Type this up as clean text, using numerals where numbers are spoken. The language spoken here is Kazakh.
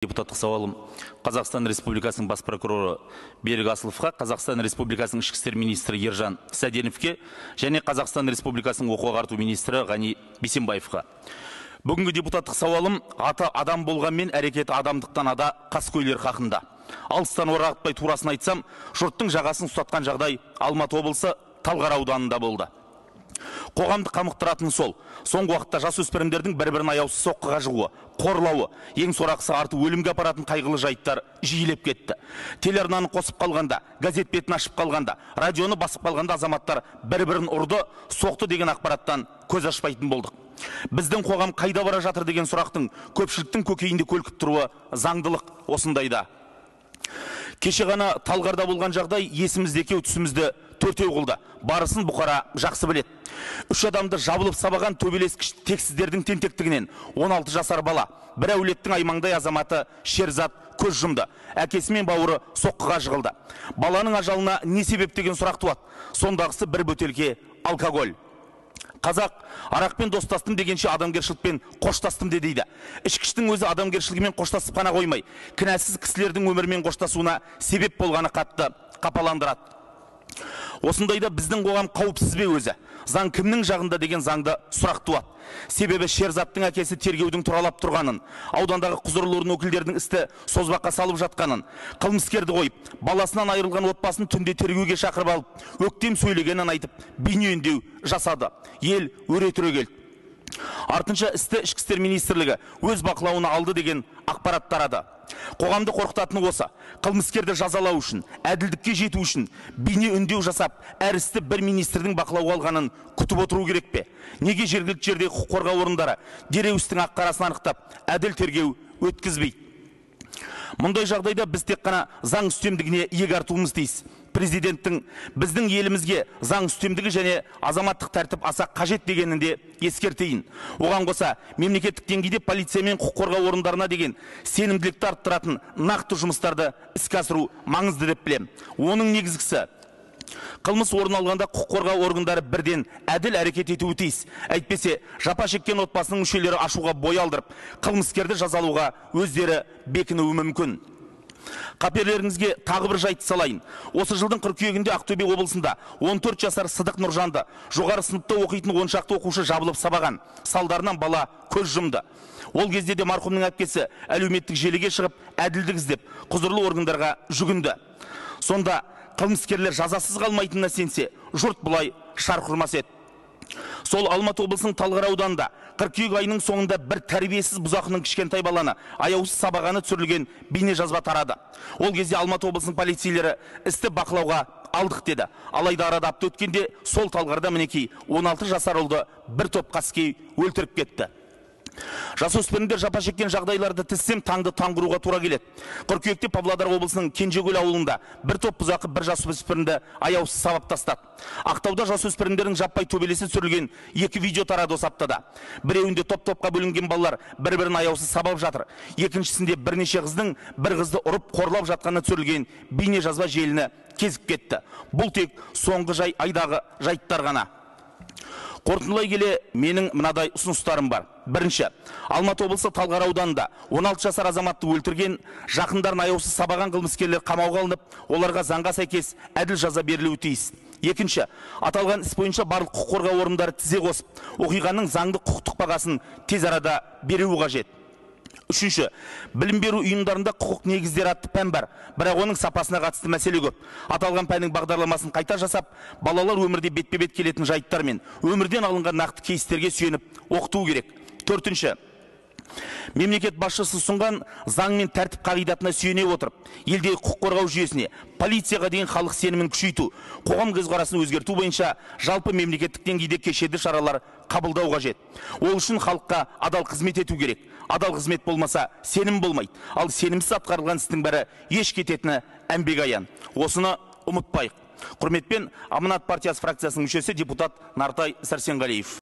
Депутаттық сауалым Қазақстан Республикасының бас прокуроры Берік Асыловқа, Қазақстан Республикасының ішкі істер министрі Ержан Сәденовке және Қазақстан Республикасының оқу-ағарту министрі Ғани Бисенбаевқа. Бүгінгі депутаттық сауалым аты адам болғанмен әрекеті адамдықтан ада қаскөйлер хақында. Алыстан орағытпай турасын айтсам, жұрттың жағасын ұстатқан жағдай Алматы облысы Талғар ауданында болды. Қоғамды қамықтыратын сол. Соңғы уақытта жасөспірімдердің бір-бірін аяусыз соққыға жығуы, қорлауы, ең сорақысы арты өлімге апаратын қайғылы жайттар жиілеп кетті. Телеарнаны қосып қалғанда, газет бетін ашып қалғанда, радионы басып қалғанда азаматтар бір-бірін ұрды, соқты деген ақпараттан көз ашпайтын болдық. Біздің қоғам қайда бара жатыр деген сұрақтың көпшіліктің көкейінде көлкіп тұруы заңдылық осындайда. Кеше ғана Талғарда болған жағдай есімізде екеу түсімізді төртеу қылды. Барысын бұқара жақсы білет. 3 адамды жабылып сабаған төбелескіш тексіздердің тентектігінен 16 жасар бала, бір әулеттің аймаңдай азаматы Шерзат көз жұмды. Әкесі мен бауыры соққыға жығылды. Баланың ажалына не себеп деген сұрақ туады. Сондағысы бір бөтелке алкоголь. Қазақ арақпен достастым дегенше адамгершілікпен қоштастым дейді. Ішкіштің өзі адамгершілігімен қоштасып қана қоймай, кінәсіз кісілердің өмірмен қоштасуына себеп болғаны қатты қапаландырады. Осындайда біздің қоғам қауіпсіз бе өзі? Заң кімнің жағында деген заңды сұрақ туады. Себебі Шерзаттың әкесі тергеудің тұралап тұрғанын, аудандағы құзырлы орын өкілдерінің істі созбаққа салып жатқанын, қылмыскерді қойып, баласынан айырылған отбасын түнде тергеуге шақырып алып, өктем сөйлегенін айтып, бейне үндеу жасады. Ел өре түрегелді. Артынша істі ішкі істер министрлігі өз бақылауына алды деген ақпарат тарады. Қоғамды қорқытатыны осы. Қылмыскерді жазалау үшін, әділдікке жету үшін бейне үндеу жасап, әр істі бір министрдің бақылауға алғанын күтіп отыру керек пе? Неге жергілікті жерде құқық қорғау орындары дереу істің ақ-қарасын анықтап, әділ тергеу өткізбейді? Мұндай жағдайда біз тек қана заң үстемдігіне иек артуымыз тиіс. Президенттің біздің елімізге заң үстемдігі және азаматтық тәртіп аса қажет дегенін де ескертейін. Оған қоса мемлекеттік деңгейде полиция мен құқық қорғау орындарына деген сенімділікті арттыратын нақты жұмыстарды іске асыру маңызды деп білемін. Оның негізгісі қылмыс орын алғанда құқық қорғау органдары бірден әділ әрекет етуі тиіс. Әйтпесе жапа шеккен отбасының мүшелері ашуға бой алдырып, қылмыскерді жазалауға өздері бекінуі мүмкін. Қаперлеріңізге тағы бір жайтты салайын. Осы жылдың қыркүйегінде Ақтөбе облысында 14 жасар Сыдық Нұржанды жоғары сыныпта оқитын 10 шақты оқушы жабылып сабаған. Салдарынан бала көз жұмды. Ол кезде де марқұмның әпкесі әлеуметтік желіге шығып, әділдік іздеп, құзырлы органдарға жүгінді. Сонда қылмыскерлер жазасыз қалмайтынына сенсе, жұрт бұлай шарқ ұрмас еді. Сол Алматы облысының Талғар ауданында қыркүйек айының соңында бір тәрбиесіз бұзақының кішкентай баланы аяусыз сабағаны түсірілген бейне жазба тарады. Ол кезде Алматы облысының полицейлері істі бақылауға алдық деді. Алайда арада апта өткенде сол Талғарда мінекей 16 жасар ұлды бір топ қаскөй өлтіріп кетті. Жасөспірімдер жапа шеккен жағдайларды тізсем таңды таңғыруға тура келеді. Қыркүйекте Павлодар облысының Кенжекөл ауылында бір топ бұзақы бір жасөспірімді аяусыз сабап тастады. Ақтауда жасөспірімдердің жаппай төбелесі түсірілген 2 видео тарады осы аптада. Біреуінде топ-топқа бөлінген балалар бір-бірін аяусыз сабап жатыр. Екіншісінде бірнеше қыздың бір қызды ұрып қорлап жатқаны түсірілген бейне жазба желіні кезіп кетті. Бұл тек соңғы айдағы жайттар ғана. Қорытындылай келе, менің мынадай ұсыныстарым бар. Бірінші, Алматы облысы Талғар ауданында 16 жасар азаматты өлтірген, жақындарын аяусыз сабаған қылмыскерлер қамауға алынып, оларға заңға сәйкес әділ жаза берілуі тиіс. Екінші, аталған іс бойынша барлық құқық қорғау орындары тізе қосып, оқиғаның заңды құқықтық бағасын тез арада беруі қажет. Үшінші, білім беру ұйымдарында құқық негіздері атты пән бар, бірақ оның сапасына қатысты мәселе көп. Аталған пәннің бағдарламасын қайта жасап, балалар өмірде бетпе-бет келетін жайттар мен өмірден алынған нақты кейстерге сүйеніп оқыту керек. Төртінші, мемлекет басшысы ұсынған заң мен тәртіп қағидатына сүйене отырып, елдегі құқық қорғау жүйесіне, полицияға деген халық сенімін күшейту, қоғам көзқарасын өзгерту бойынша жалпы мемлекеттік деңгейде кешенді шаралар қабылдау қажет. Ол үшін халыққа адал қызмет ету керек. Адал қызмет болмаса, сенім болмайды. Ал сенімсіз атқарылған істің бәрі еш кететіні әмбек аян. Осыны ұмытпайық. Құрметпен, Аманат партиясы фракциясының мүшесі депутат Нартай Сәрсенғалиев.